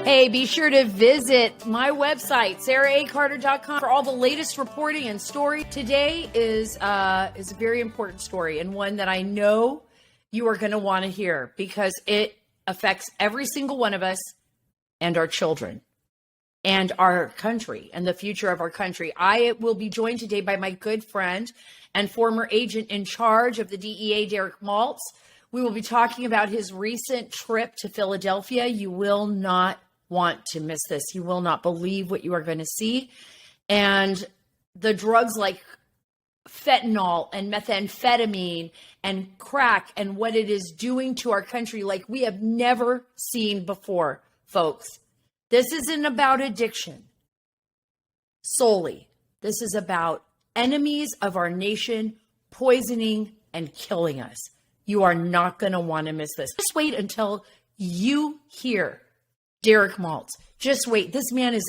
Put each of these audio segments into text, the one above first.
Hey, be sure to visit my website, saracarter.com, for all the latest reporting and story. Today is a very important story, and one that I know you are going to want to hear because it affects every single one of us and our children and our country and the future of our country. I will be joined today by my good friend and former agent in charge of the DEA, Derek Maltz. We will be talking about his recent trip to Philadelphia. You will not want to miss this. You will not believe what you are going to see. And the drugs like fentanyl and methamphetamine and crack and what it is doing to our country like we have never seen before, folks. This isn't about addiction solely. This is about enemies of our nation poisoning and killing us. You are not going to want to miss this. Just wait until you hear Derek Maltz. Just wait. This man is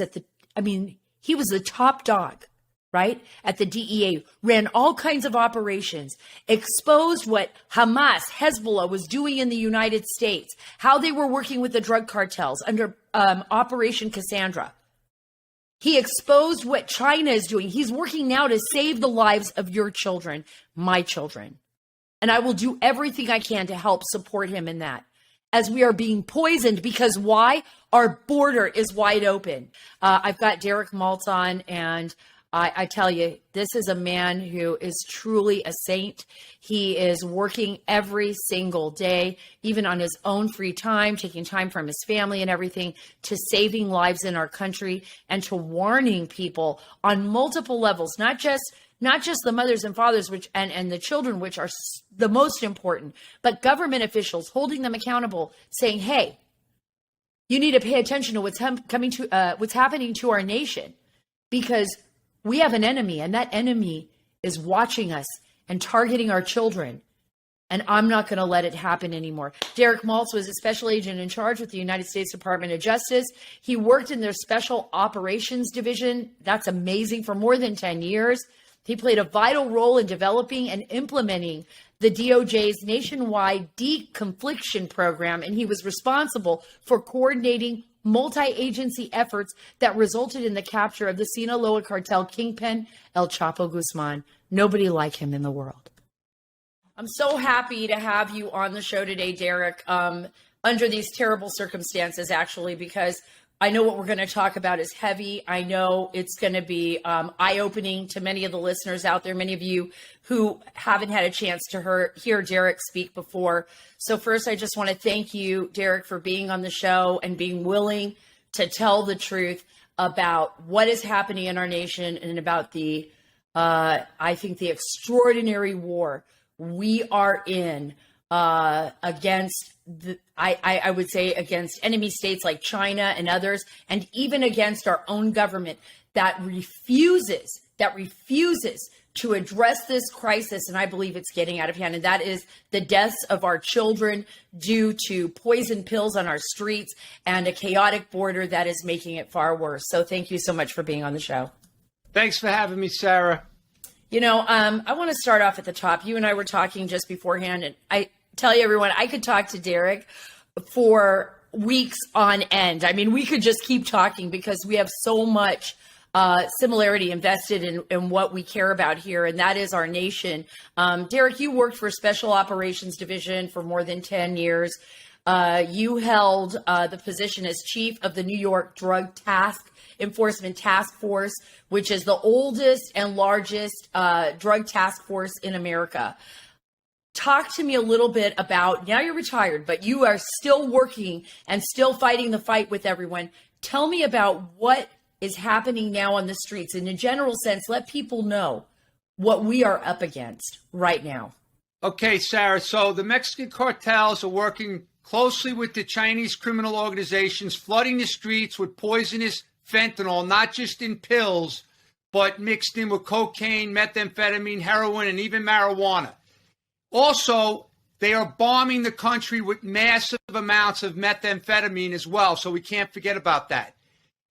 he was the top dog, right? At the DEA, ran all kinds of operations, exposed what Hamas, Hezbollah was doing in the United States, how they were working with the drug cartels under Operation Cassandra. He exposed what China is doing. He's working now to save the lives of your children, my children. And I will do everything I can to help support him in that. As we are being poisoned, because why? Our border is wide open. I've got Derek Maltz on, and I tell you, this is a man who is truly a saint. He is working every single day, even on his own free time, taking time from his family and everything, to saving lives in our country and to warning people on multiple levels, not just the mothers and fathers, which and the children, which are the most important, but government officials holding them accountable, saying, "Hey, you need to pay attention to what's happening to our nation, because we have an enemy, and that enemy is watching us and targeting our children. And I'm not going to let it happen anymore." Derek Maltz was a special agent in charge with the United States Department of Justice. He worked in their Special Operations Division. That's amazing. For more than 10 years. He played a vital role in developing and implementing the DOJ's nationwide deconfliction program, and he was responsible for coordinating multi-agency efforts that resulted in the capture of the Sinaloa cartel kingpin, El Chapo Guzman. Nobody like him in the world. I'm so happy to have you on the show today, Derek, under these terrible circumstances, actually, because I know what we're going to talk about is heavy. I know it's going to be eye-opening to many of the listeners out there, many of you who haven't had a chance to hear Derek speak before. So first, I just want to thank you, Derek, for being on the show and being willing to tell the truth about what is happening in our nation and about the, I think, the extraordinary war we are in against I would say against enemy states like China and others, and even against our own government that refuses to address this crisis. And I believe it's getting out of hand. And that is the deaths of our children due to poison pills on our streets and a chaotic border that is making it far worse. So thank you so much for being on the show. Thanks for having me, Sarah. You know, I want to start off at the top. You and I were talking just beforehand, and I tell you, everyone, I could talk to Derek for weeks on end. I mean, we could just keep talking because we have so much similarity invested in what we care about here, and that is our nation. Derek, you worked for Special Operations Division for more than 10 years. You held the position as chief of the New York Drug Enforcement Task Force, which is the oldest and largest drug task force in America. Talk to me a little bit about, now you're retired, but you are still working and still fighting the fight with everyone. Tell me about what is happening now on the streets. In a general sense, let people know what we are up against right now. Okay, Sarah. So the Mexican cartels are working closely with the Chinese criminal organizations, flooding the streets with poisonous fentanyl, not just in pills, but mixed in with cocaine, methamphetamine, heroin, and even marijuana. Also, they are bombing the country with massive amounts of methamphetamine as well, so we can't forget about that.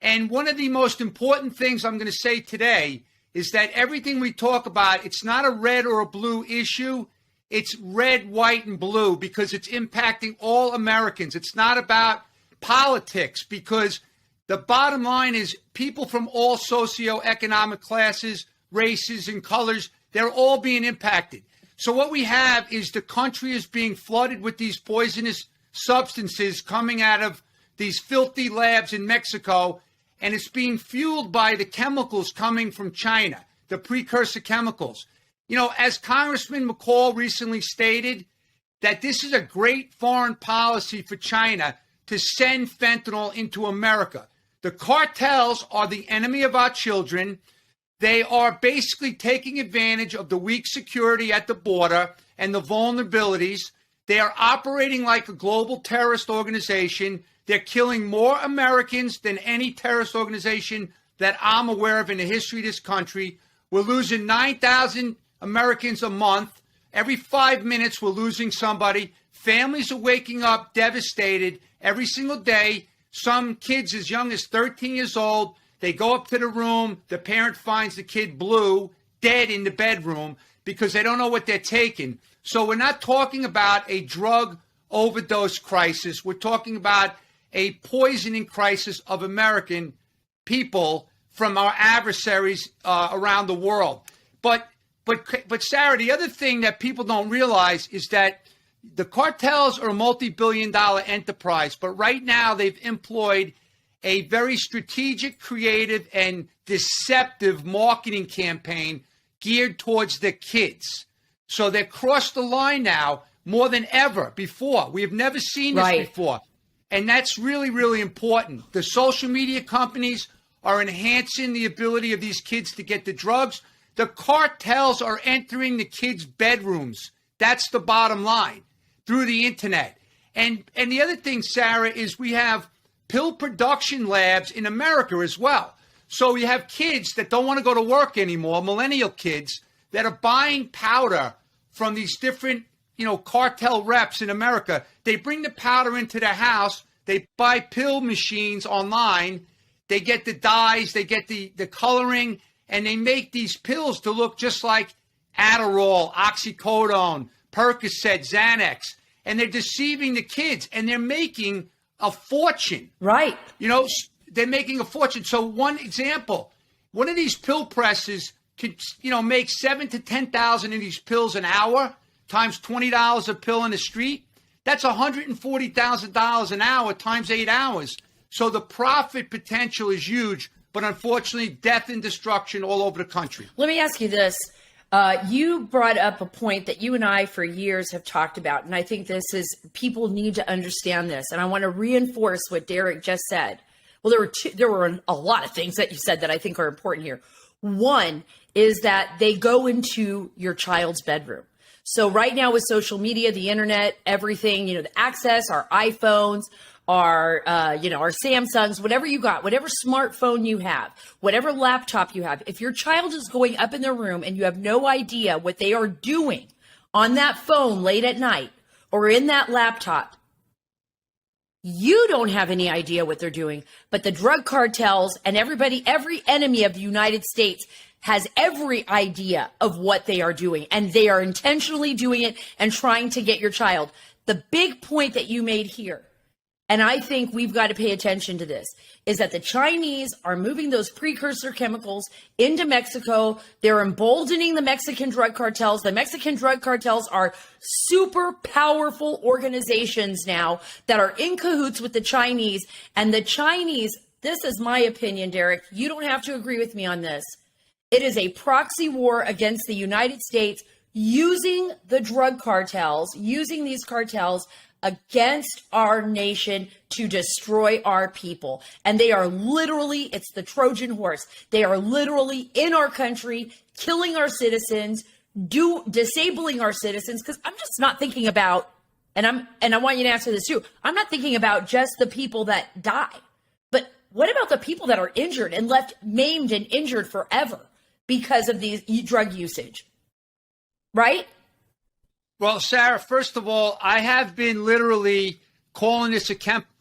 And one of the most important things I'm going to say today is that everything we talk about, it's not a red or a blue issue. It's red, white, and blue because it's impacting all Americans. It's not about politics, because the bottom line is people from all socioeconomic classes, races, and colors, they're all being impacted. So what we have is the country is being flooded with these poisonous substances coming out of these filthy labs in Mexico, and it's being fueled by the chemicals coming from China, the precursor chemicals. You know, as Congressman McCall recently stated, that this is a great foreign policy for China to send fentanyl into America. The cartels are the enemy of our children. They are basically taking advantage of the weak security at the border and the vulnerabilities. They are operating like a global terrorist organization. They're killing more Americans than any terrorist organization that I'm aware of in the history of this country. We're losing 9,000 Americans a month. Every 5 minutes, we're losing somebody. Families are waking up devastated every single day. Some kids as young as 13 years old, they go up to the room. The parent finds the kid blue, dead in the bedroom because they don't know what they're taking. So we're not talking about a drug overdose crisis. We're talking about a poisoning crisis of American people from our adversaries around the world. But Sarah, the other thing that people don't realize is that the cartels are a multi-billion-dollar enterprise, but right now they've employed a very strategic, creative, and deceptive marketing campaign geared towards the kids. So they've crossed the line now more than ever before. We have never seen this before. And that's really, really important. The social media companies are enhancing the ability of these kids to get the drugs. The cartels are entering the kids' bedrooms. That's the bottom line, through the internet. And the other thing, Sarah, is we have pill production labs in America as well. So we have kids that don't want to go to work anymore, millennial kids, that are buying powder from these different, cartel reps in America. They bring the powder into their house. They buy pill machines online. They get the dyes. They get the coloring. And they make these pills to look just like Adderall, oxycodone, Percocet, Xanax. And they're deceiving the kids. And they're making a fortune. Right. They're making a fortune. So one example, one of these pill presses could, make 7,000 to 10,000 of these pills an hour times $20 a pill in the street. That's $140,000 an hour times 8 hours. So the profit potential is huge, but unfortunately, death and destruction all over the country. Let me ask you this. You brought up a point that you and I for years have talked about, and I think people need to understand this, and I want to reinforce what Derek just said. Well, there were a lot of things that you said that I think are important here. One is that they go into your child's bedroom. So right now with social media, the internet, everything, the access, our iPhones, our Samsungs, whatever you got, whatever smartphone you have, whatever laptop you have, if your child is going up in their room and you have no idea what they are doing on that phone late at night or in that laptop, you don't have any idea what they're doing, but the drug cartels and every enemy of the United States has every idea of what they are doing, and they are intentionally doing it and trying to get your child. The big point that you made here, and I think we've got to pay attention to this, is that the Chinese are moving those precursor chemicals into Mexico. They're emboldening the Mexican drug cartels. The Mexican drug cartels are super powerful organizations now that are in cahoots with the Chinese. And the Chinese, this is my opinion, Derek, you don't have to agree with me on this. It is a proxy war against the United States using the drug cartels, using these cartels against our nation to destroy our people. And they are literally, it's the Trojan horse. They are literally in our country, killing our citizens, disabling our citizens. Because I'm just not thinking about, and I want you to answer this too, I'm not thinking about just the people that die. But what about the people that are injured and left maimed and injured forever because of these drug usage? Right? Well, Sarah, first of all, I have been literally calling this a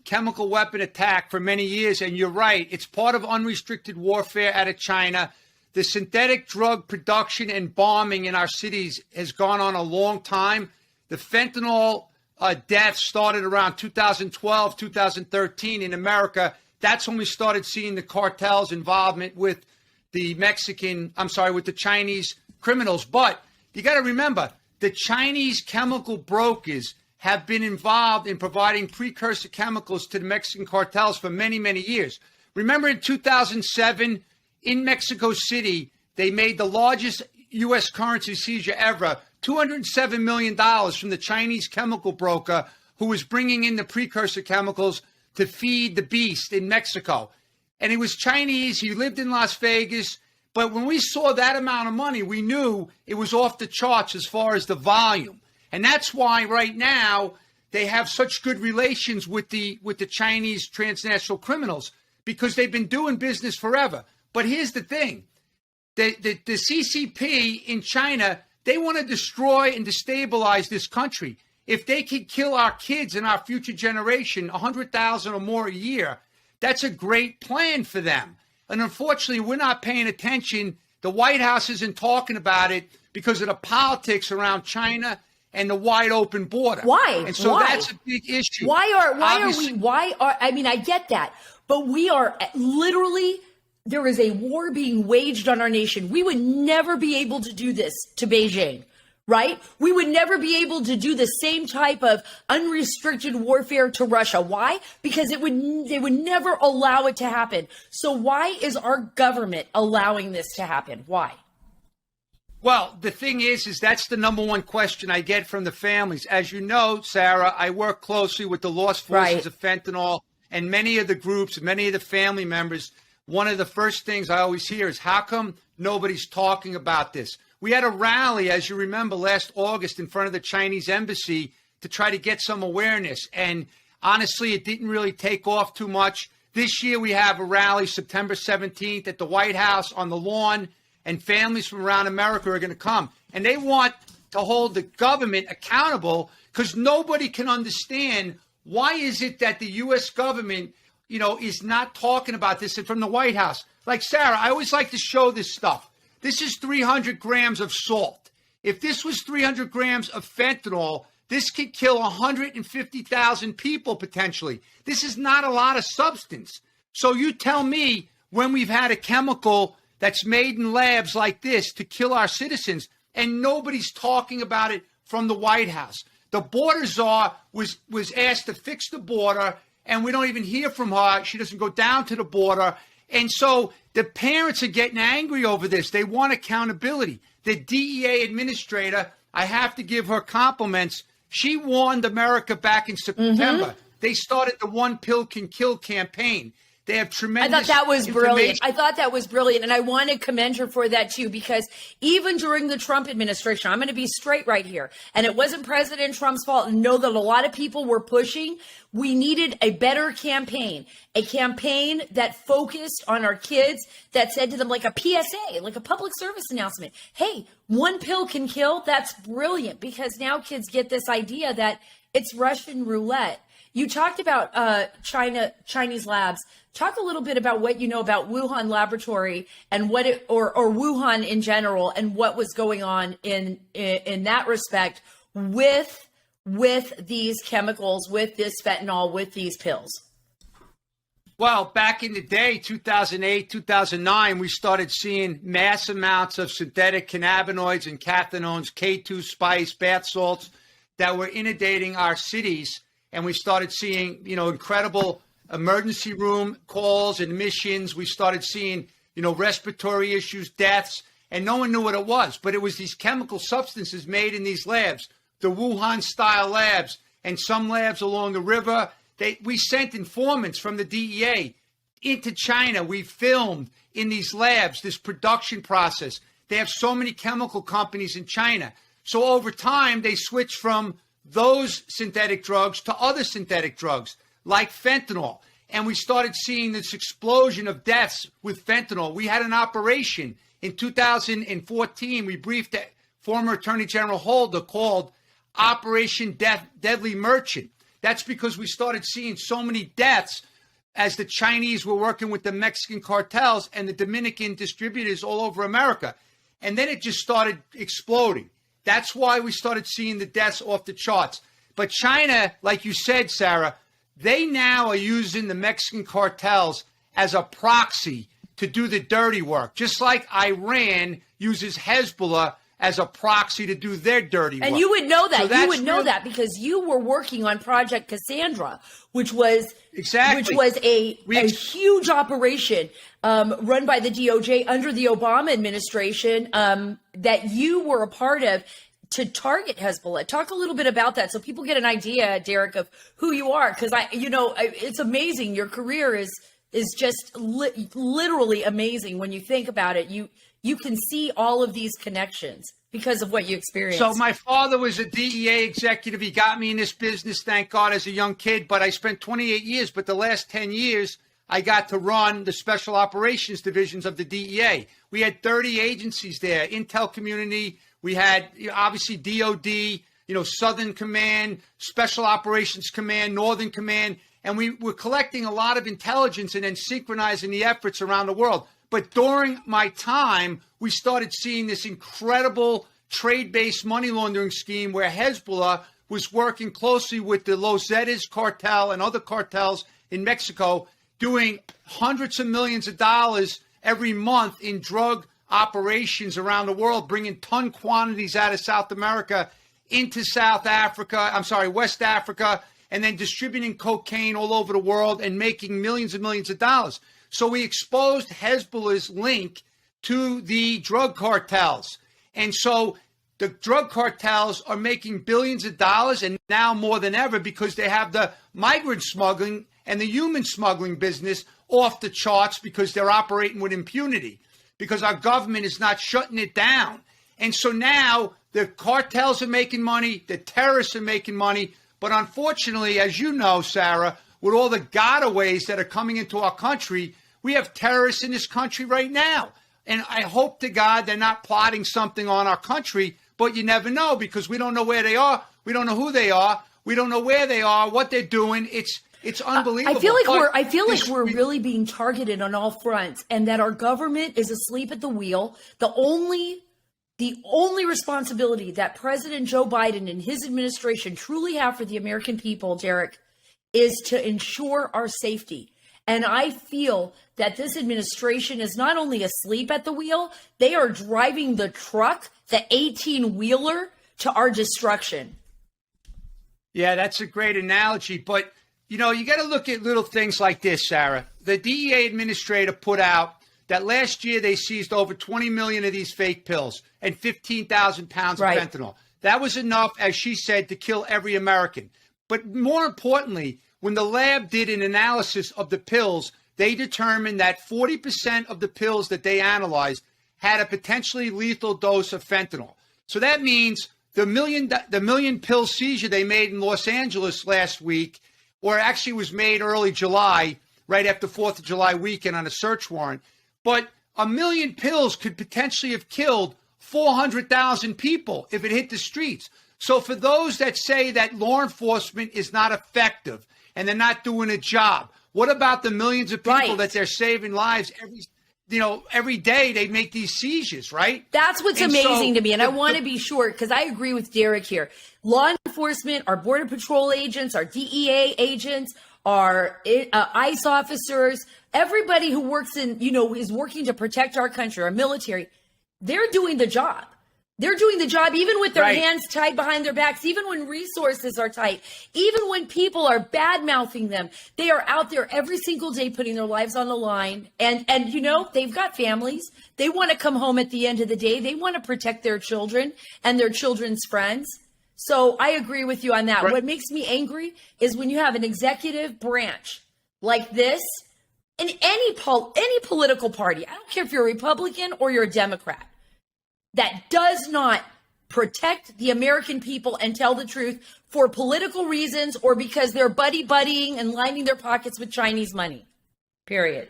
chemical weapon attack for many years, and you're right. It's part of unrestricted warfare out of China. The synthetic drug production and bombing in our cities has gone on a long time. The fentanyl deaths started around 2012, 2013 in America. That's when we started seeing the cartel's involvement with the with the Chinese criminals. But you got to remember, the Chinese chemical brokers have been involved in providing precursor chemicals to the Mexican cartels for many, many years. Remember in 2007, in Mexico City, they made the largest U.S. currency seizure ever, $207 million from the Chinese chemical broker who was bringing in the precursor chemicals to feed the beast in Mexico. And he was Chinese. He lived in Las Vegas. But when we saw that amount of money, we knew it was off the charts as far as the volume. And that's why right now they have such good relations with the Chinese transnational criminals, because they've been doing business forever. But here's the thing. The CCP in China, they want to destroy and destabilize this country. If they could kill our kids and our future generation, 100,000 or more a year, that's a great plan for them. And unfortunately, we're not paying attention. The White House isn't talking about it because of the politics around China and the wide open border. Why? And so Why? that's a big issue. I mean, I get that, but we are literally, there is a war being waged on our nation. We would never be able to do this to Beijing, right? We would never be able to do the same type of unrestricted warfare to Russia. Why? Because they would never allow it to happen. So why is our government allowing this to happen? Why? Well, the thing is that's the number one question I get from the families. As you know, Sarah, I work closely with the Lost Forces of Fentanyl and many of the groups, many of the family members. One of the first things I always hear is, how come nobody's talking about this? We had a rally, as you remember, last August in front of the Chinese embassy to try to get some awareness. And honestly, it didn't really take off too much. This year we have a rally September 17th at the White House on the lawn, and families from around America are going to come. And they want to hold the government accountable, because nobody can understand why is it that the U.S. government, is not talking about this from the White House. Like, Sarah, I always like to show this stuff. This is 300 grams of salt. If this was 300 grams of fentanyl, this could kill 150,000 people potentially. This is not a lot of substance. So you tell me, when we've had a chemical that's made in labs like this to kill our citizens, and nobody's talking about it from the White House. The border czar was asked to fix the border, and we don't even hear from her. She doesn't go down to the border. And so the parents are getting angry over this. They want accountability. The DEA administrator, I have to give her compliments. She warned America back in September. They started the One Pill Can Kill campaign. They have tremendous I thought that was brilliant. I thought that was brilliant. And I want to commend her for that too, because even during the Trump administration, I'm going to be straight right here. And it wasn't President Trump's fault. And know that a lot of people were pushing. We needed a better campaign, a campaign that focused on our kids, that said to them, like a PSA, like a public service announcement. Hey, one pill can kill. That's brilliant, because now kids get this idea that it's Russian roulette. You talked about Chinese labs. Talk a little bit about what you know about Wuhan laboratory and what it, or Wuhan in general, and what was going on in that respect with these chemicals, with this fentanyl, with these pills. Well, back in the day, 2008, 2009, we started seeing mass amounts of synthetic cannabinoids and cathinones, K2 spice, bath salts that were inundating our cities. And we started seeing, incredible emergency room calls, admissions. We started seeing, respiratory issues, deaths, and no one knew what it was. But it was these chemical substances made in these labs, the Wuhan-style labs, and some labs along the river. We sent informants from the DEA into China. We filmed in these labs this production process. They have so many chemical companies in China. So over time, they switched from those synthetic drugs to other synthetic drugs like fentanyl. And we started seeing this explosion of deaths with fentanyl. We had an operation in 2014. We briefed former Attorney General Holder, called Operation Deadly Merchant. That's because we started seeing so many deaths as the Chinese were working with the Mexican cartels and the Dominican distributors all over America. And then it just started exploding. That's why we started seeing the deaths off the charts. But China, like you said, Sarah, they now are using the Mexican cartels as a proxy to do the dirty work, just like Iran uses Hezbollah as a proxy to do their dirty work. And you would know that. So you would know that because you were working on Project Cassandra, which was a huge operation run by the DOJ under the Obama administration that you were a part of to target Hezbollah. Talk a little bit about that so people get an idea, Derek, of who you are, because it's amazing. Your career is just literally amazing when you think about it. You can see all of these connections because of what you experienced. So my father was a DEA executive. He got me in this business, thank God, as a young kid. But I spent 28 years. But the last 10 years, I got to run the special operations divisions of the DEA. We had 30 agencies there, intel community. We had, obviously, DOD, Southern Command, Special Operations Command, Northern Command. And we were collecting a lot of intelligence and then synchronizing the efforts around the world. But during my time, we started seeing this incredible trade-based money laundering scheme where Hezbollah was working closely with the Los Zetas cartel and other cartels in Mexico, doing hundreds of millions of dollars every month in drug operations around the world, bringing ton quantities out of South America into West Africa, and then distributing cocaine all over the world and making millions and millions of dollars. So we exposed Hezbollah's link to the drug cartels. And so the drug cartels are making billions of dollars, and now more than ever, because they have the migrant smuggling and the human smuggling business off the charts because they're operating with impunity, because our government is not shutting it down. And so now the cartels are making money, the terrorists are making money. But unfortunately, as you know, Sarah, with all the gotaways that are coming into our country, we have terrorists in this country right now. And I hope to God they're not plotting something on our country, but you never know because we don't know where they are. We don't know who they are. We don't know where they are, what they're doing. It's unbelievable. I feel like we're really being targeted on all fronts, and that our government is asleep at the wheel. The only responsibility that President Joe Biden and his administration truly have for the American people, Derek, is to ensure our safety. And I feel that this administration is not only asleep at the wheel, they are driving the truck, the 18-wheeler, to our destruction. Yeah, that's a great analogy. But, you got to look at little things like this, Sarah. The DEA administrator put out that last year they seized over 20 million of these fake pills and 15,000 pounds of fentanyl. That was enough, as she said, to kill every American. But more importantly, when the lab did an analysis of the pills, they determined that 40% of the pills that they analyzed had a potentially lethal dose of fentanyl. So that means the million pill seizure they made in Los Angeles last week, or actually was made early July, right after 4th of July weekend on a search warrant. But a million pills could potentially have killed 400,000 people if it hit the streets. So for those that say that law enforcement is not effective and they're not doing a job, what about the millions of people that they're saving lives every day they make these seizures, right? That's what's amazing to me. And I want to be short because I agree with Derek here. Law enforcement, our Border Patrol agents, our DEA agents, our ICE officers, everybody who works is working to protect our country, our military, they're doing the job. They're doing the job even with their hands tied behind their backs, even when resources are tight, even when people are bad-mouthing them. They are out there every single day putting their lives on the line. And they've got families. They want to come home at the end of the day. They want to protect their children and their children's friends. So I agree with you on that. Right. What makes me angry is when you have an executive branch like this in any political party. I don't care if you're a Republican or you're a Democrat, that does not protect the American people and tell the truth for political reasons or because they're buddying and lining their pockets with Chinese money. Period.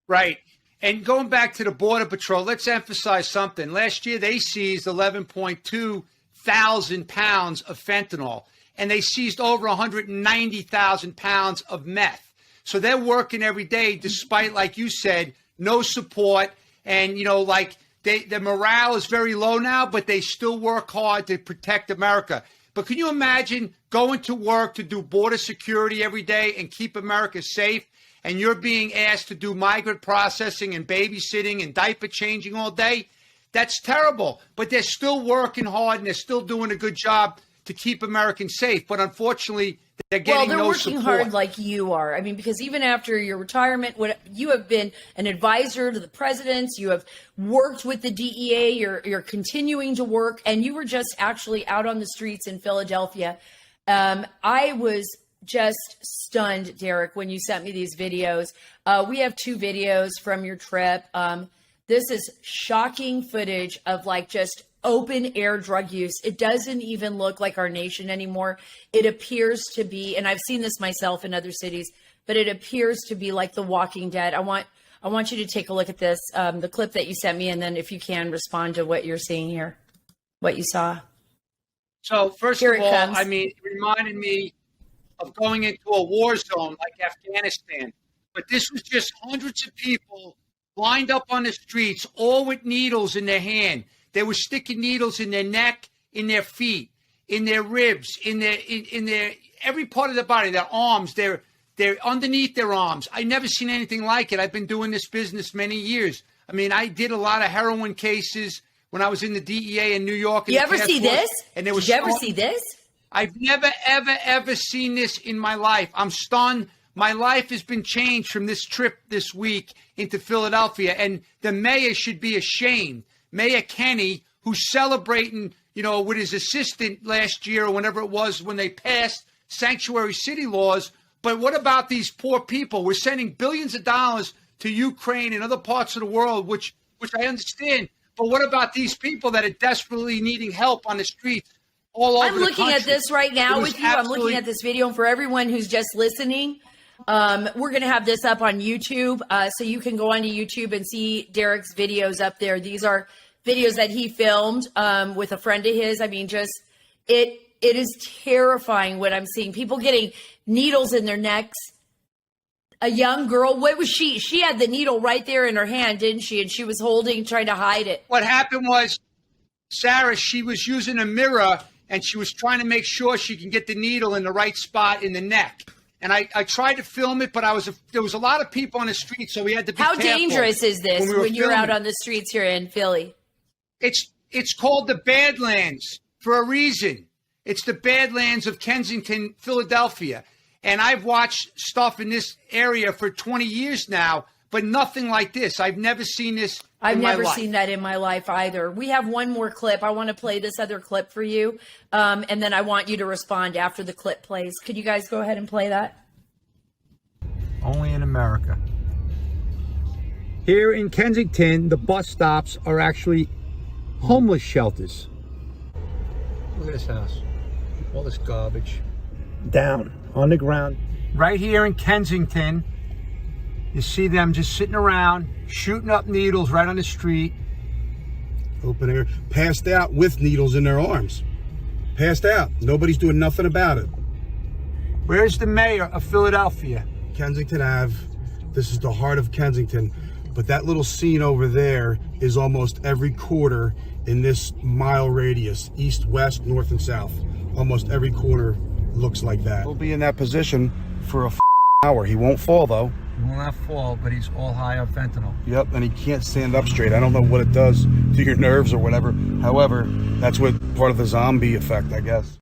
Right. And going back to the Border Patrol, let's emphasize something. Last year, they seized 11.2 thousand pounds of fentanyl, and they seized over 190,000 pounds of meth. So they're working every day despite, like you said, no support. And, their morale is very low now, but they still work hard to protect America. But can you imagine going to work to do border security every day and keep America safe, and you're being asked to do migrant processing and babysitting and diaper changing all day, that's terrible. But they're still working hard and they're still doing a good job to keep Americans safe. But unfortunately, they're getting no support. Well, they're working hard like you are. I mean, because even after your retirement, you have been an advisor to the presidents. You have worked with the DEA. You're continuing to work. And you were just actually out on the streets in Philadelphia. I was just stunned, Derek, when you sent me these videos. We have 2 videos from your trip. This is shocking footage of like just open air drug use. It doesn't even look like our nation anymore. It appears to be, and I've seen this myself in other cities, but it appears to be like The Walking Dead. I want you to take a look at this, the clip that you sent me, and then if you can respond to what you're seeing here, what you saw. So first of all, I mean, it reminded me of going into a war zone like Afghanistan, but this was just hundreds of people lined up on the streets, all with needles in their hand. They were sticking needles in their neck, in their feet, in their ribs, in their every part of their body, their arms, they're underneath their arms. I never seen anything like it. I've been doing this business many years. I mean, I did a lot of heroin cases when I was in the DEA in New York. You ever see this? And there was Did you ever see this? I've never, ever seen this in my life. I'm stunned. My life has been changed from this trip this week into Philadelphia, and the mayor should be ashamed. Mayor Kenny, who's celebrating, with his assistant last year or whenever it was when they passed sanctuary city laws. But what about these poor people? We're sending billions of dollars to Ukraine and other parts of the world, which I understand. But what about these people that are desperately needing help on the streets all over the country? I'm looking at this right now with you. I'm looking at this video. And for everyone who's just listening, we're going to have this up on YouTube. So you can go onto YouTube and see Derek's videos up there. These are videos that he filmed with a friend of his. I mean, it is terrifying what I'm seeing. People getting needles in their necks. A young girl, what was she? She had the needle right there in her hand, didn't she? And she was trying to hide it. What happened was, Sarah, she was using a mirror and she was trying to make sure she can get the needle in the right spot in the neck. And I tried to film it, but there was a lot of people on the street, so we had to be careful. How dangerous is this when you're out on the streets here in Philly? It's called the Badlands for a reason. It's the Badlands of Kensington, Philadelphia. And I've watched stuff in this area for 20 years now, but nothing like this. I've never seen this in my life. I've never seen that in my life either. We have one more clip. I want to play this other clip for you, and then I want you to respond after the clip plays. Could you guys go ahead and play that? Only in America. Here in Kensington, the bus stops are actually homeless shelters. Look at this house. All this garbage. Down on the ground. Right here in Kensington, you see them just sitting around, shooting up needles right on the street. Open air, passed out with needles in their arms. Passed out. Nobody's doing nothing about it. Where's the mayor of Philadelphia? Kensington Ave. This is the heart of Kensington. But that little scene over there is almost every quarter in this mile radius, east, west, north, and south. Almost every corner looks like that. He'll be in that position for a hour. He won't fall, though. He will not fall, but he's all high on fentanyl. Yep, and he can't stand up straight. I don't know what it does to your nerves or whatever. However, that's what part of the zombie effect, I guess.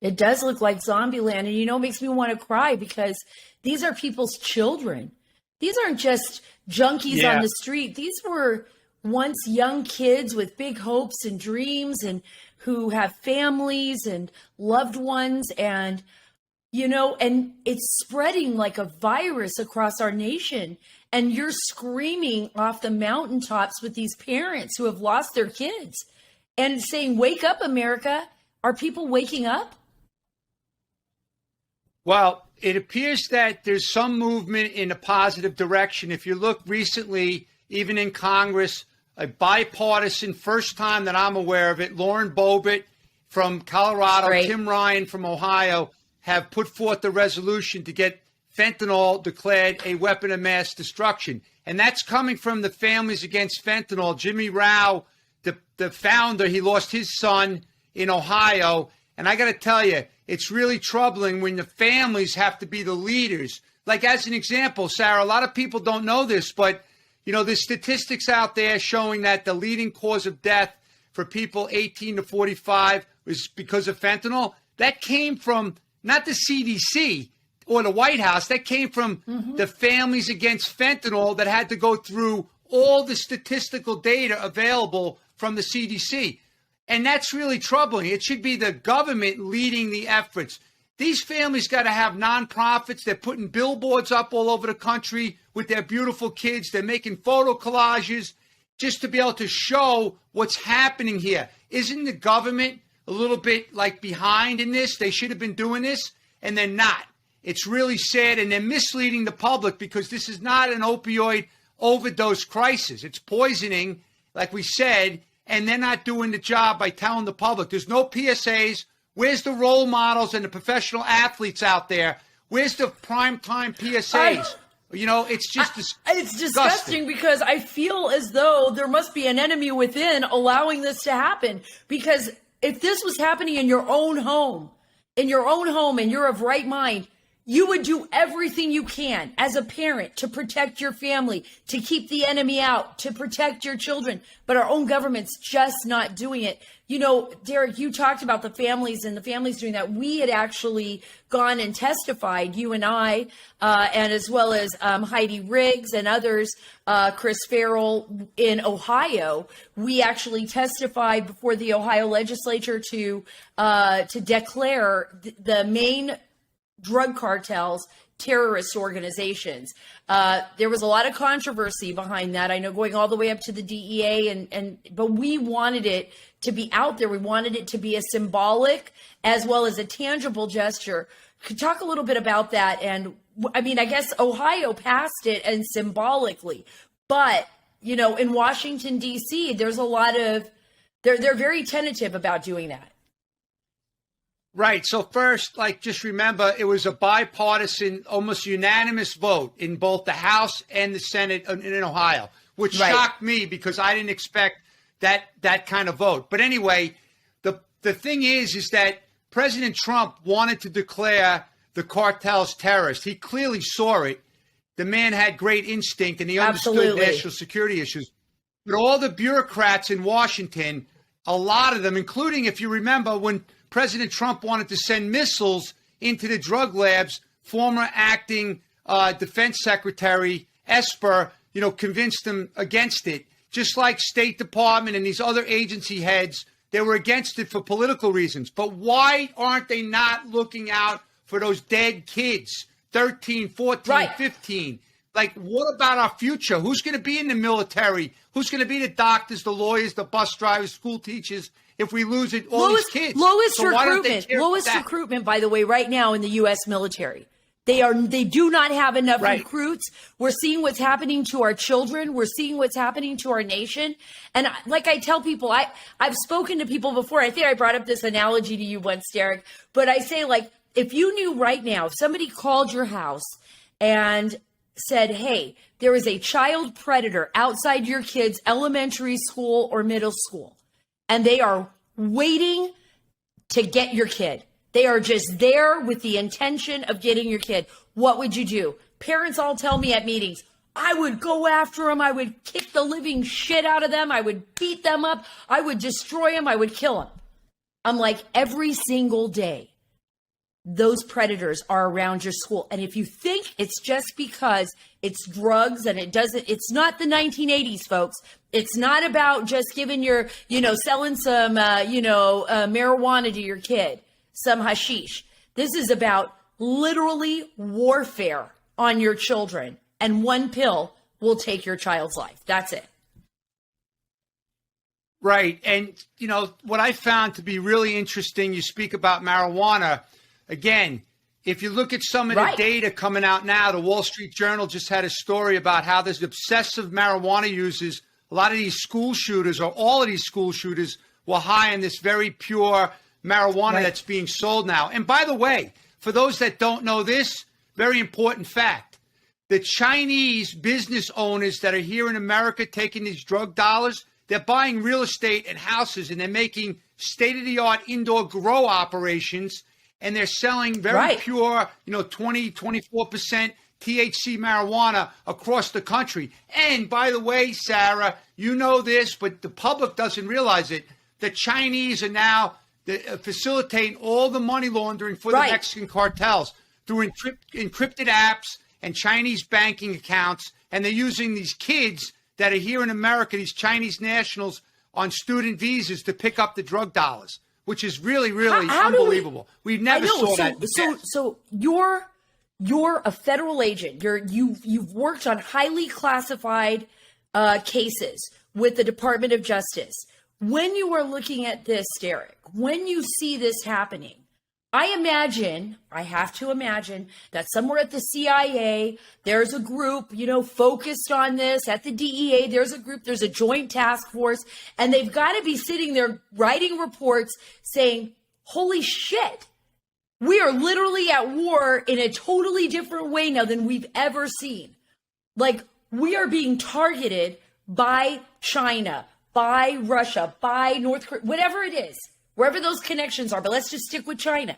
It does look like zombie land, and it makes me want to cry because these are people's children. These aren't just junkies on the street. These were once young kids with big hopes and dreams and who have families and loved ones, and and it's spreading like a virus across our nation. And you're screaming off the mountaintops with these parents who have lost their kids and saying, "Wake up, America." Are people waking up? Well, it appears that there's some movement in a positive direction. If you look recently, even in Congress, a bipartisan, first time that I'm aware of it, Lauren Boebert from Colorado, Tim Ryan from Ohio, have put forth the resolution to get fentanyl declared a weapon of mass destruction. And that's coming from the Families Against Fentanyl. Jimmy Rao, the founder, he lost his son in Ohio. And I got to tell you, it's really troubling when the families have to be the leaders. Like, as an example, Sarah, a lot of people don't know this, but, there's statistics out there showing that the leading cause of death for people 18 to 45 was because of fentanyl. That came from not the CDC or the White House. That came from the Families Against Fentanyl that had to go through all the statistical data available from the CDC. And that's really troubling. It should be the government leading the efforts. These families got to have nonprofits. They're putting billboards up all over the country with their beautiful kids. They're making photo collages just to be able to show what's happening here. Isn't the government a little bit like behind in this? They should have been doing this, and they're not. It's really sad, and they're misleading the public because this is not an opioid overdose crisis. It's poisoning, like we said, and they're not doing the job by telling the public. There's no PSAs. Where's the role models and the professional athletes out there? Where's the primetime PSAs? It's just it's disgusting because I feel as though there must be an enemy within allowing this to happen. Because if this was happening in your own home, and you're of right mind, you would do everything you can as a parent to protect your family, to keep the enemy out, to protect your children. But our own government's just not doing it. Derek, you talked about the families and the families doing that. We had actually gone and testified, you and I, and as well as Heidi Riggs and others, Chris Farrell in Ohio. We actually testified before the Ohio legislature to declare the main drug cartels terrorist organizations. There was a lot of controversy behind that. I know, going all the way up to the DEA, but we wanted it to be out there. We wanted it to be a symbolic as well as a tangible gesture. Could talk a little bit about that. And I guess Ohio passed it and symbolically, but in Washington D.C., there's a lot of they're very tentative about doing that. Right. So first, just remember, it was a bipartisan, almost unanimous vote in both the House and the Senate in Ohio, which shocked me because I didn't expect that kind of vote. But anyway, the thing is that President Trump wanted to declare the cartels terrorists. He clearly saw it. The man had great instinct, and he understood national security issues. But all the bureaucrats in Washington, a lot of them, including, if you remember, when President Trump wanted to send missiles into the drug labs, former acting Defense Secretary Esper, convinced them against it. Just like State Department and these other agency heads, they were against it for political reasons. But why aren't they not looking out for those dead kids, 13, 14, 15? What about our future? Who's going to be in the military? Who's going to be the doctors, the lawyers, the bus drivers, school teachers if we lose it, all these kids? Lowest recruitment, by the way, right now in the U.S. military. They do not have enough recruits. We're seeing what's happening to our children. We're seeing what's happening to our nation. And like I tell people, I've spoken to people before. I think I brought up this analogy to you once, Derek. But I say, if you knew right now, if somebody called your house and said, hey, there is a child predator outside your kid's elementary school or middle school, and they are waiting to get your kid. They are just there with the intention of getting your kid. What would you do? Parents all tell me at meetings, I would go after them. I would kick the living shit out of them. I would beat them up. I would destroy them. I would kill them. I'm like, every single day, those predators are around your school. And if you think it's just because it's drugs and it's not the 1980s, folks. It's not about just giving selling some, marijuana to your kid, some hashish. This is about literally warfare on your children. And one pill will take your child's life. That's it. Right. And, what I found to be really interesting, you speak about marijuana. Again, if you look at some of the data coming out now, the Wall Street Journal just had a story about how there's obsessive marijuana users. A lot of these school shooters, or all of these school shooters, were high on this very pure marijuana that's being sold now. And by the way, for those that don't know this, very important fact, the Chinese business owners that are here in America taking these drug dollars, they're buying real estate and houses, and they're making state-of-the-art indoor grow operations, and they're selling very pure, 20, 24% THC marijuana across the country. And by the way, Sarah, you know this, but the public doesn't realize it. The Chinese are now facilitating all the money laundering for the Mexican cartels through encrypted apps and Chinese banking accounts. And they're using these kids that are here in America, these Chinese nationals, on student visas to pick up the drug dollars, which is really, really unbelievable. We never saw that. So you're a federal agent. You've worked on highly classified cases with the Department of Justice. When you are looking at this, Derek, when you see this happening, I have to imagine that somewhere at the CIA, there's a group, focused on this. At the DEA, there's a group, there's a joint task force, and they've got to be sitting there writing reports saying, holy shit, we are literally at war in a totally different way now than we've ever seen. Like, we are being targeted by China, by Russia, by North Korea, whatever it is, wherever those connections are, but let's just stick with China.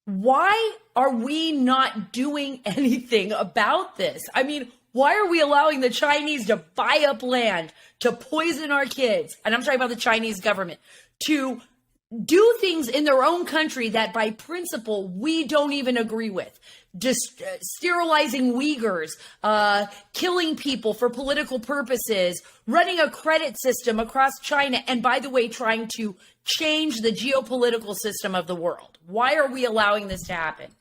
Why are we not doing anything about this? I mean, why are we allowing the Chinese to buy up land, to poison our kids? And I'm talking about the Chinese government, to do things in their own country that by principle we don't even agree with. Just sterilizing Uyghurs, killing people for political purposes, running a credit system across China, and by the way, trying to change the geopolitical system of the world. Why are we allowing this to happen?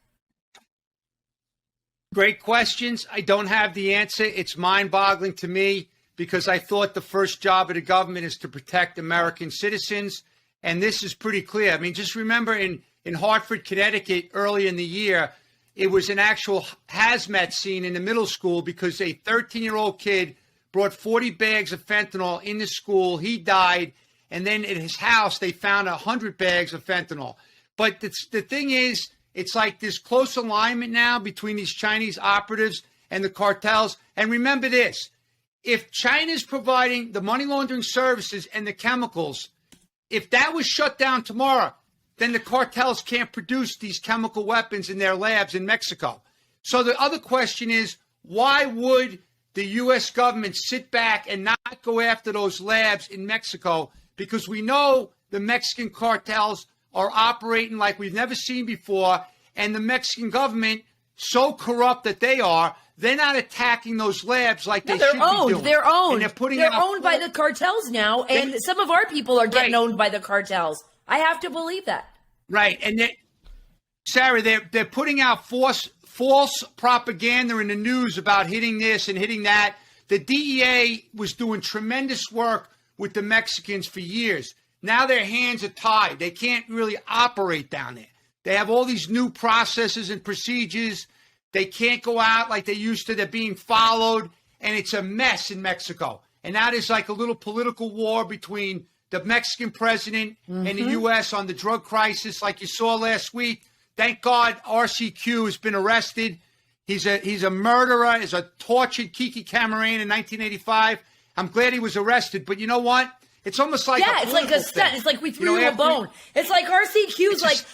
Great questions. I don't have the answer. It's mind-boggling to me because I thought the first job of the government is to protect American citizens. And this is pretty clear. I mean, just remember in Hartford, Connecticut, early in the year, it was an actual hazmat scene in the middle school because a 13-year-old kid brought 40 bags of fentanyl in the school. He died. And then at his house, they found 100 bags of fentanyl. But the thing is, it's like this close alignment now between these Chinese operatives and the cartels. And remember this, if China's providing the money laundering services and the chemicals, if that was shut down tomorrow, then the cartels can't produce these chemical weapons in their labs in Mexico. So the other question is, why would the U.S. government sit back and not go after those labs in Mexico? Because we know the Mexican cartels are operating like we've never seen before, and the Mexican government, so corrupt that they are, they're not attacking those labs like they should be doing. They're owned. And they're owned by the cartels now, and some of our people are getting owned by the cartels. I have to believe that. Right, and Sarah, they're putting out false propaganda in the news about hitting this and hitting that. The DEA was doing tremendous work with the Mexicans for years. Now their hands are tied. They can't really operate down there. They have all these new processes and procedures. They can't go out like they used to. They're being followed, and it's a mess in Mexico. And now there's like a little political war between the Mexican president and the U.S. on the drug crisis, like you saw last week. Thank God RCQ has been arrested. He's a murderer. He's a tortured Kiki Camarena in 1985. I'm glad he was arrested. But you know what? It's almost like it's like a stunt. It's like we threw him a bone. It's like RCQ's like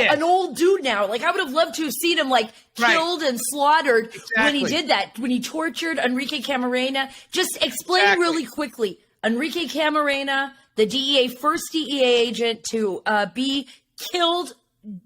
an old dude now. Like I would have loved to have seen him like killed and slaughtered when he did that, when he tortured Enrique Camarena. Just explain really quickly. Enrique Camarena, the first DEA agent to be killed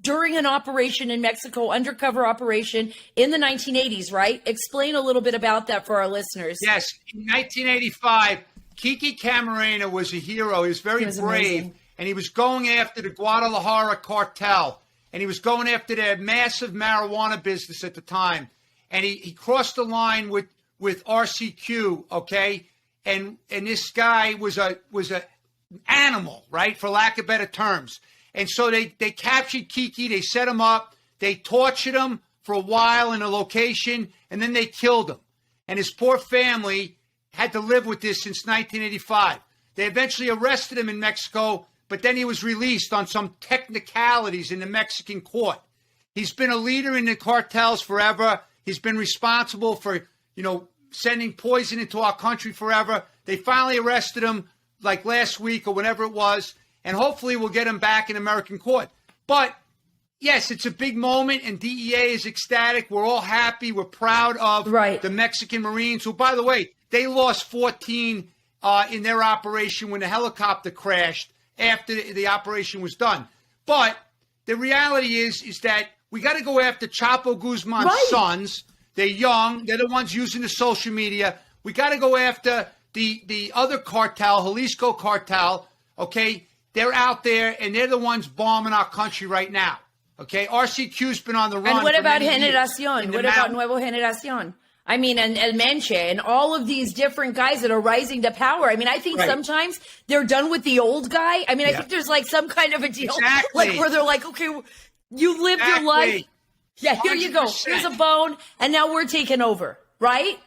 during an operation in Mexico, undercover operation in the 1980s, right? Explain a little bit about that for our listeners. Yes, in 1985, Kiki Camarena was a hero. He was very brave, amazing. And he was going after the Guadalajara cartel, and he was going after their massive marijuana business at the time. And he crossed the line with RCQ, okay? And this guy was a animal, right, for lack of better terms. And so they captured Kiki. They set him up. They tortured him for a while in a location, and then they killed him. And his poor family had to live with this since 1985. They eventually arrested him in Mexico, but then he was released on some technicalities in the Mexican court. He's been a leader in the cartels forever. He's been responsible for, sending poison into our country forever. They finally arrested him like last week or whenever it was. and hopefully we'll get them back in American court. But yes, it's a big moment, and DEA is ecstatic. We're all happy. We're proud of the Mexican Marines, who, by the way, they lost 14 in their operation when the helicopter crashed after the operation was done. But the reality is that we got to go after Chapo Guzman's sons. They're young. They're the ones using the social media. We got to go after the other cartel, Jalisco cartel, okay? They're out there, and they're the ones bombing our country right now, okay? RCQ's been on the run. And what about Generación? What about Nuevo Generación? I mean, and El Menche and all of these different guys that are rising to power. I mean, I think sometimes they're done with the old guy. I mean, I think there's like some kind of a deal like where they're like, okay, you lived your life. Yeah, here 100%. You go. Here's a bone. And now we're taking over, right?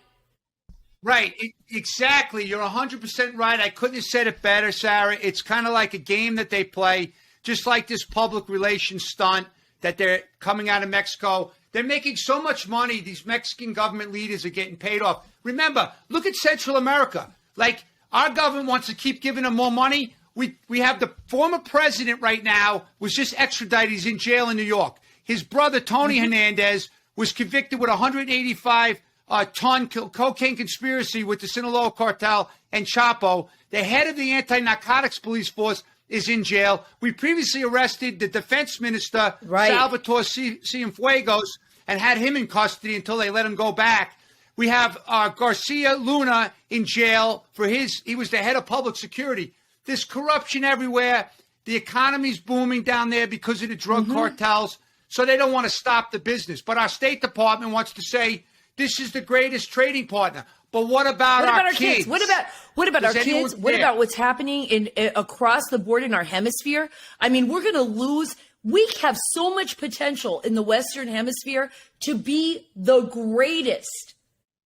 Right. Exactly. You're 100% right. I couldn't have said it better, Sarah. It's kind of like a game that they play, just like this public relations stunt that they're coming out of Mexico. They're making so much money. These Mexican government leaders are getting paid off. Remember, look at Central America. Like, our government wants to keep giving them more money. We have the former president right now was just extradited. He's in jail in New York. His brother, Tony Hernandez, was convicted with 185-ton cocaine conspiracy with the Sinaloa cartel and Chapo. The head of the anti-narcotics police force is in jail. We previously arrested the defense minister, Salvatore Cienfuegos, and had him in custody until they let him go back. We have Garcia Luna in jail for he was the head of public security. There's corruption everywhere. The economy's booming down there because of the drug cartels. So they don't want to stop the business. But our State Department wants to say this is the greatest trading partner. But what about our kids? What about our kids? What about what's happening across the board in our hemisphere? I mean, we're going to lose. We have so much potential in the Western Hemisphere to be the greatest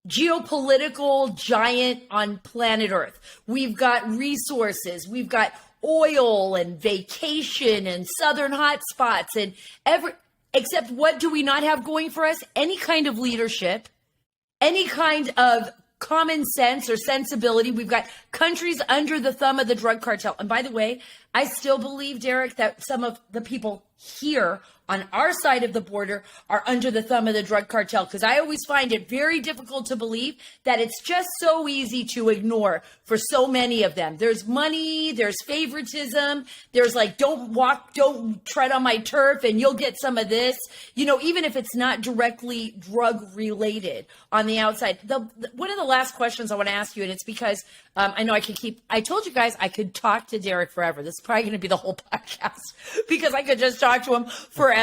geopolitical giant on planet Earth. We've got resources. We've got oil and vacation and southern hotspots and except what do we not have going for us? Any kind of leadership, any kind of common sense or sensibility. We've got countries under the thumb of the drug cartel. And by the way, I still believe, Derek, that some of the people here on our side of the border are under the thumb of the drug cartel, because I always find it very difficult to believe that it's just so easy to ignore for so many of them. There's money, there's favoritism, there's like, don't tread on my turf and you'll get some of this, even if it's not directly drug related on the outside. One of the last questions I want to ask you, and it's because I know I told you guys I could talk to Derek forever. This is probably going to be the whole podcast because I could just talk to him forever.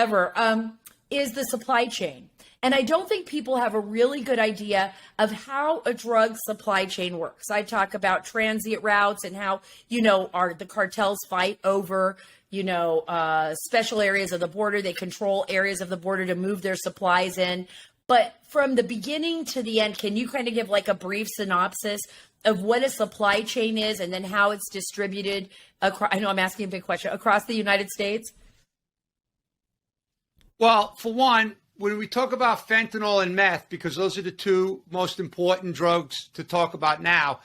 Is the supply chain. And I don't think people have a really good idea of how a drug supply chain works. I talk about transit routes and how, the cartels fight over, special areas of the border. They control areas of the border to move their supplies in. But from the beginning to the end, can you kind of give like a brief synopsis of what a supply chain is and then how it's distributed across, I know I'm asking a big question, across the United States? Well, for one, when we talk about fentanyl and meth, because those are the two most important drugs to talk about now,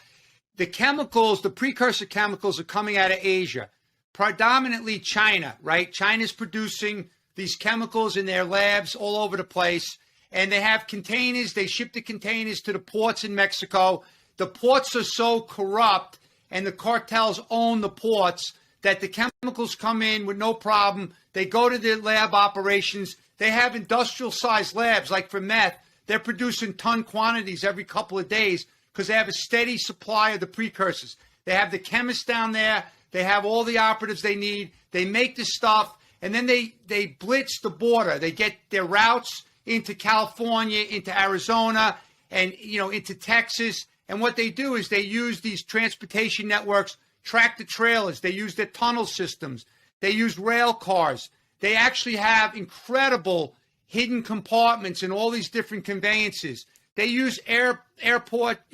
the chemicals, the precursor chemicals are coming out of Asia, predominantly China, right? China's producing these chemicals in their labs all over the place, and they have containers. They ship the containers to the ports in Mexico. The ports are so corrupt, and the cartels own the ports, that the chemicals come in with no problem. They go to their lab operations. They have industrial-sized labs, like for meth. They're producing ton quantities every couple of days because they have a steady supply of the precursors. They have the chemists down there. They have all the operatives they need. They make the stuff, and then they blitz the border. They get their routes into California, into Arizona, and into Texas. And what they do is they use these transportation networks, tractor trailers. They use their tunnel systems. They use rail cars. They actually have incredible hidden compartments in all these different conveyances. They use airport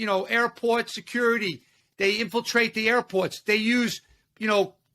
security. They infiltrate the airports. They use,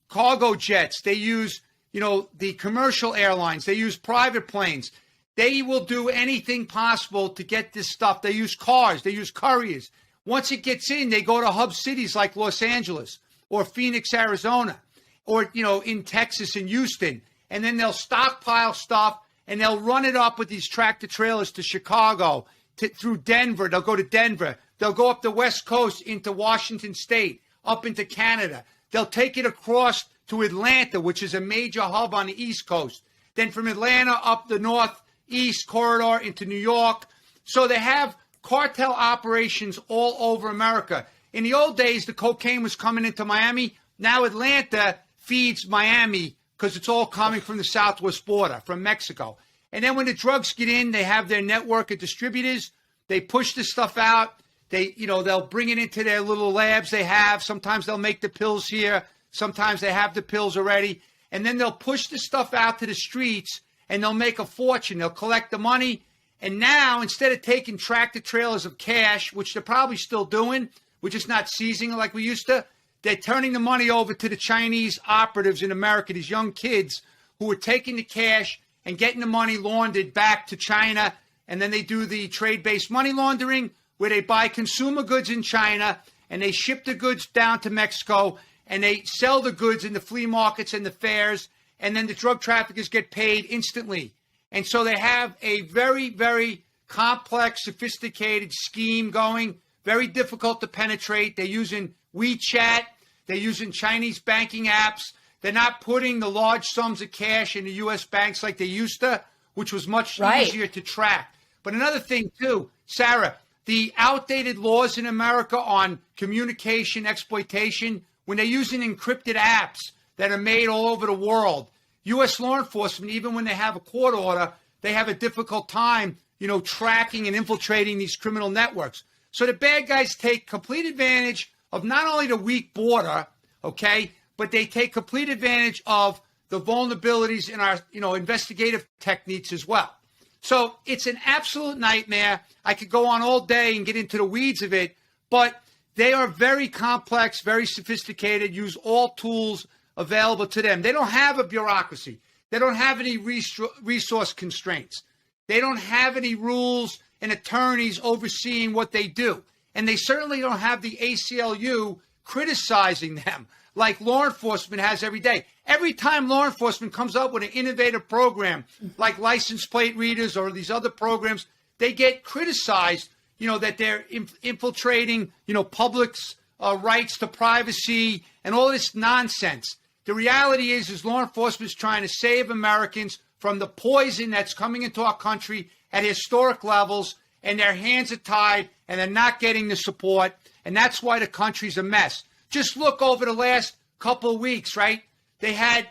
cargo jets. They use, the commercial airlines. They use private planes. They will do anything possible to get this stuff. They use cars. They use couriers. Once it gets in, they go to hub cities like Los Angeles or Phoenix, Arizona. or, in Texas and Houston. And then they'll stockpile stuff and they'll run it up with these tractor trailers to Chicago, through Denver. They'll go to Denver. They'll go up the West Coast into Washington State, up into Canada. They'll take it across to Atlanta, which is a major hub on the East Coast. Then from Atlanta up the Northeast corridor into New York. So they have cartel operations all over America. In the old days, the cocaine was coming into Miami. Now Atlanta feeds Miami because it's all coming from the southwest border, from Mexico. And then when the drugs get in, they have their network of distributors. They push the stuff out. They'll bring it into their little labs they have. Sometimes they'll make the pills here. Sometimes they have the pills already. And then they'll push the stuff out to the streets and they'll make a fortune. They'll collect the money. And now, instead of taking tractor trailers of cash, which they're probably still doing, we're just not seizing it like we used to, they're turning the money over to the Chinese operatives in America, these young kids who are taking the cash and getting the money laundered back to China. And then they do the trade-based money laundering where they buy consumer goods in China and they ship the goods down to Mexico and they sell the goods in the flea markets and the fairs. And then the drug traffickers get paid instantly. And so they have a very, very complex, sophisticated scheme going, very difficult to penetrate. They're using WeChat. They're using Chinese banking apps. They're not putting the large sums of cash in the U.S. banks like they used to, which was much easier to track. But another thing, too, Sarah, the outdated laws in America on communication exploitation, when they're using encrypted apps that are made all over the world, U.S. law enforcement, even when they have a court order, they have a difficult time, tracking and infiltrating these criminal networks. So the bad guys take complete advantage of not only the weak border, okay, but they take complete advantage of the vulnerabilities in our, investigative techniques as well. So it's an absolute nightmare. I could go on all day and get into the weeds of it, but they are very complex, very sophisticated, use all tools available to them. They don't have a bureaucracy. They don't have any resource constraints. They don't have any rules and attorneys overseeing what they do. And they certainly don't have the ACLU criticizing them like law enforcement has every day. Every time law enforcement comes up with an innovative program like license plate readers or these other programs, they get criticized, that they're infiltrating, public's rights to privacy and all this nonsense. The reality is law enforcement is trying to save Americans from the poison that's coming into our country at historic levels, and their hands are tied, and they're not getting the support, and that's why the country's a mess. Just look over the last couple of weeks, right? They had,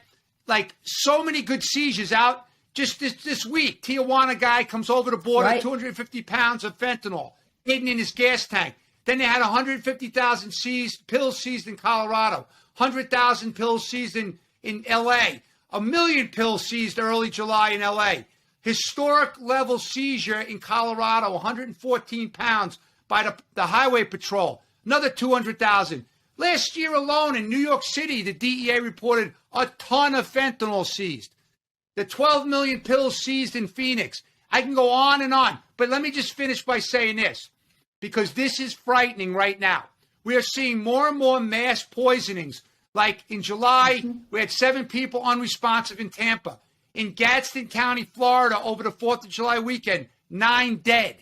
so many good seizures out just this week. Tijuana guy comes over the border, 250 pounds of fentanyl hidden in his gas tank. Then they had 150,000 pills seized in Colorado. 100,000 pills seized in L.A., 1 million pills seized early July in L.A., historic level seizure in Colorado, 114 pounds by the Highway Patrol, another 200,000. Last year alone in New York City, the DEA reported a ton of fentanyl seized. The 12 million pills seized in Phoenix. I can go on, but let me just finish by saying this, because this is frightening right now. We are seeing more and more mass poisonings. Like in July, we had 7 people unresponsive in Tampa. In Gadsden County, Florida, over the 4th of July weekend, 9 dead.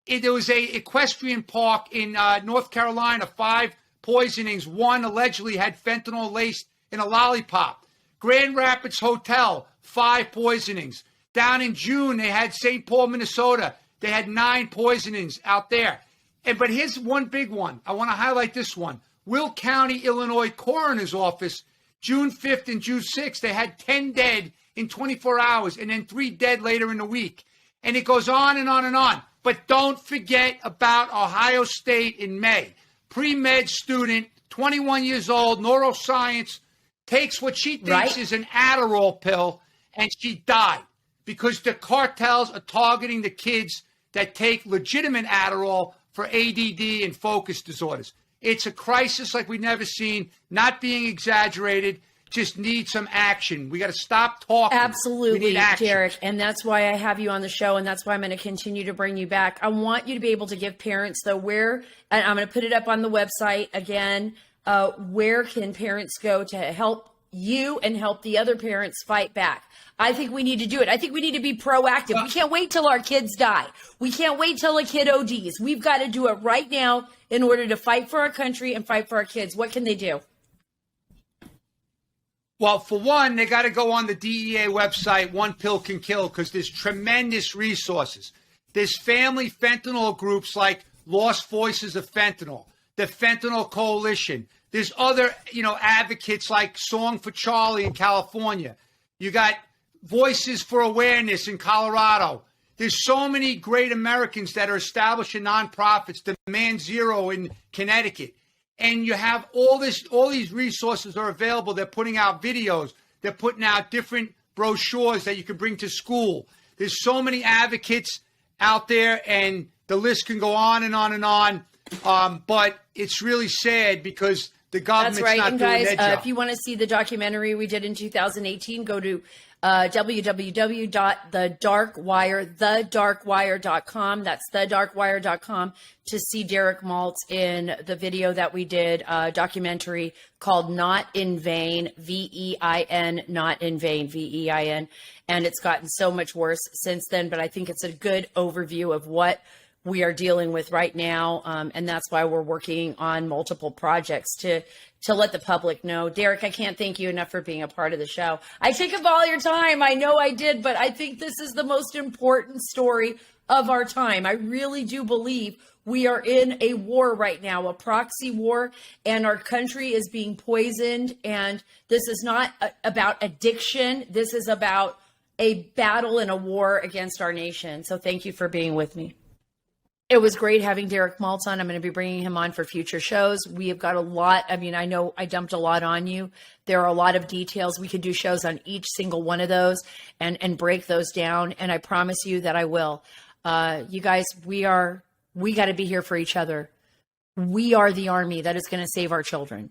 There was a equestrian park in North Carolina, 5 poisonings. 1 allegedly had fentanyl laced in a lollipop. Grand Rapids Hotel, 5 poisonings. Down in June, they had St. Paul, Minnesota. They had 9 poisonings out there. But here's one big one. I want to highlight this one. Will County, Illinois Coroner's Office, June 5th and June 6th, they had 10 dead in 24 hours and then 3 dead later in the week. And it goes on and on and on. But don't forget about Ohio State in May. Pre-med student, 21 years old, neuroscience, takes what she thinks is an Adderall pill, and she died because the cartels are targeting the kids that take legitimate Adderall for ADD and focus disorders. It's a crisis like we've never seen, not being exaggerated, just need some action. We got to stop talking. Absolutely, Derek. And that's why I have you on the show, and that's why I'm going to continue to bring you back. I want you to be able to give parents, though, and I'm going to put it up on the website again, where can parents go to help you and help the other parents fight back. I think we need to do it. I think we need to be proactive. We can't wait till our kids die. We can't wait till a kid ODs. We've got to do it right now in order to fight for our country and fight for our kids. What can they do? Well, for one, they got to go on the DEA website, One Pill Can Kill, because there's tremendous resources. There's family fentanyl groups like Lost Voices of Fentanyl, the Fentanyl Coalition. There's other, advocates like Song for Charlie in California. You got Voices for Awareness in Colorado. There's so many great Americans that are establishing nonprofits, Demand Zero in Connecticut. And you have all these resources are available. They're putting out videos. They're putting out different brochures that you can bring to school. There's so many advocates out there, and the list can go on and on and on. But it's really sad because the government's not doing their job. If you want to see the documentary we did in 2018, go to www.thedarkwire.com. That's thedarkwire.com to see Derek Maltz in the video that we did, documentary called Not in Vain, V-E-I-N, Not in Vain, V-E-I-N. And it's gotten so much worse since then, but I think it's a good overview of what we are dealing with right now. And that's why we're working on multiple projects to let the public know. Derek, I can't thank you enough for being a part of the show. I took up all your time. I know I did, but I think this is the most important story of our time. I really do believe we are in a war right now, a proxy war, and our country is being poisoned. And this is not about addiction. This is about a battle and a war against our nation. So thank you for being with me. It was great having Derek Maltz on. I'm going to be bringing him on for future shows. We have got a lot. I mean, I know I dumped a lot on you. There are a lot of details. We could do shows on each single one of those and break those down. And I promise you that I will. You guys, we got to be here for each other. We are the army that is going to save our children.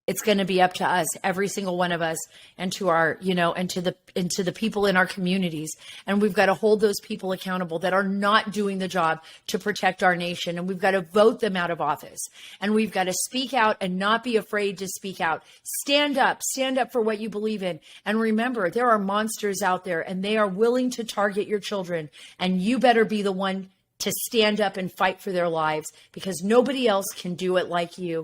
It's going to be up to us, every single one of us, and to our, and to the people in our communities. And we've got to hold those people accountable that are not doing the job to protect our nation. And we've got to vote them out of office. And we've got to speak out and not be afraid to speak out. Stand up for what you believe in. And remember, there are monsters out there and they are willing to target your children. And you better be the one to stand up and fight for their lives, because nobody else can do it like you.